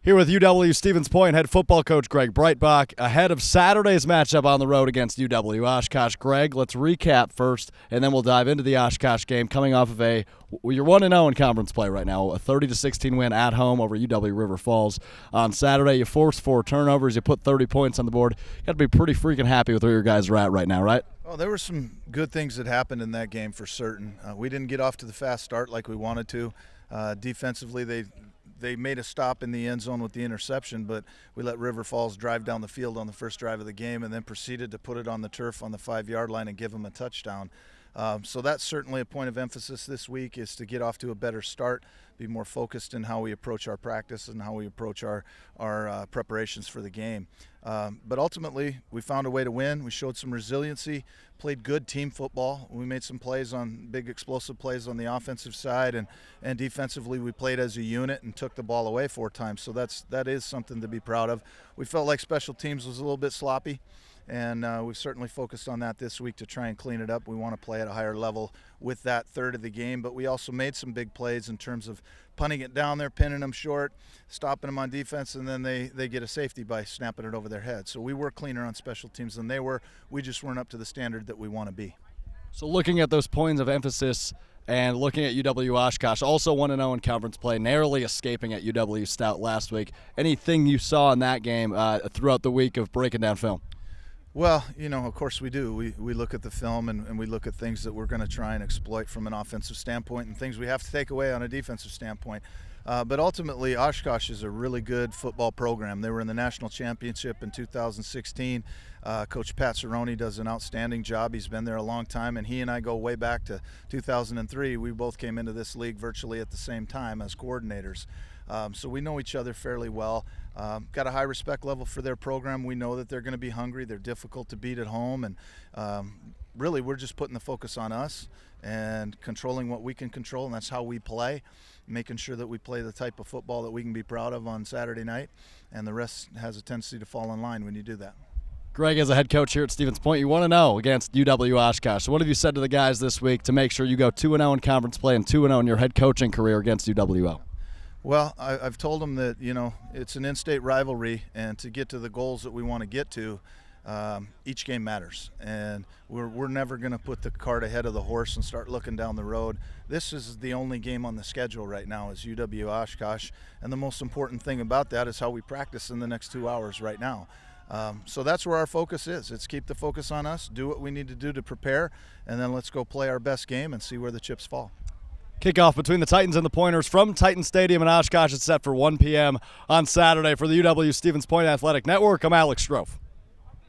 Here with UW-Stevens Point head football coach Greg Breitbach ahead of Saturday's matchup on the road against UW-Oshkosh. Greg, let's recap first, and then we'll dive into the Oshkosh game coming off of you're 1-0 in conference play right now, a 30-16 win at home over UW River Falls. On Saturday, you forced 4 turnovers, you put 30 points on the board. You got to be pretty freaking happy with where your guys are at right now, right? Well, there were some good things that happened in that game for certain. We didn't get off to the fast start like we wanted to. Defensively, they made a stop in the end zone with the interception, but we let River Falls drive down the field on the first drive of the game and then proceeded to put it on the turf on the 5-yard line and give them a touchdown. So that's certainly a point of emphasis this week, is to get off to a better start, be more focused in how we approach our practice and how we approach our preparations for the game. But ultimately, we found a way to win. We showed some resiliency, played good team football. We made some plays on big explosive plays on the offensive side, and defensively we played as a unit and took the ball away 4 times. So that is something to be proud of. We felt like special teams was a little bit sloppy, and we've certainly focused on that this week to try and clean it up. We want to play at a higher level with that third of the game, but we also made some big plays in terms of punting it down there, pinning them short, stopping them on defense, and then they get a safety by snapping it over their head. So we were cleaner on special teams than they were. We just weren't up to the standard that we want to be. So looking at those points of emphasis and looking at UW-Oshkosh, also 1-0 in conference play, narrowly escaping at UW-Stout last week. Anything you saw in that game throughout the week of breaking down film? Well, of course we do. We look at the film and we look at things that we're going to try and exploit from an offensive standpoint and things we have to take away on a defensive standpoint. But ultimately, Oshkosh is a really good football program. They were in the national championship in 2016. Coach Pat Cerrone does an outstanding job. He's been there a long time, and he and I go way back to 2003. We both came into this league virtually at the same time as coordinators. So we know each other fairly well. Got a high respect level for their program. We know that they're going to be hungry. They're difficult to beat at home, and really we're just putting the focus on us and controlling what we can control, and that's how we play, making sure that we play the type of football that we can be proud of on Saturday night, and the rest has a tendency to fall in line when you do that. Greg, as a head coach here at Stevens Point, you 1-0 against UW-Oshkosh. So what have you said to the guys this week to make sure you go 2-0 in conference play and 2-0 in your head coaching career against UWO? Well, I've told them that, it's an in-state rivalry, and to get to the goals that we want to get to, each game matters. And we're never going to put the cart ahead of the horse and start looking down the road. This is the only game on the schedule right now is UW-Oshkosh, and the most important thing about that is how we practice in the next 2 hours right now. So that's where our focus is. It's keep the focus on us, do what we need to do to prepare, and then let's go play our best game and see where the chips fall. Kickoff between the Titans and the Pointers from Titan Stadium in Oshkosh is set for 1 p.m. on Saturday. For the UW-Stevens Point Athletic Network, I'm Alex Strofe.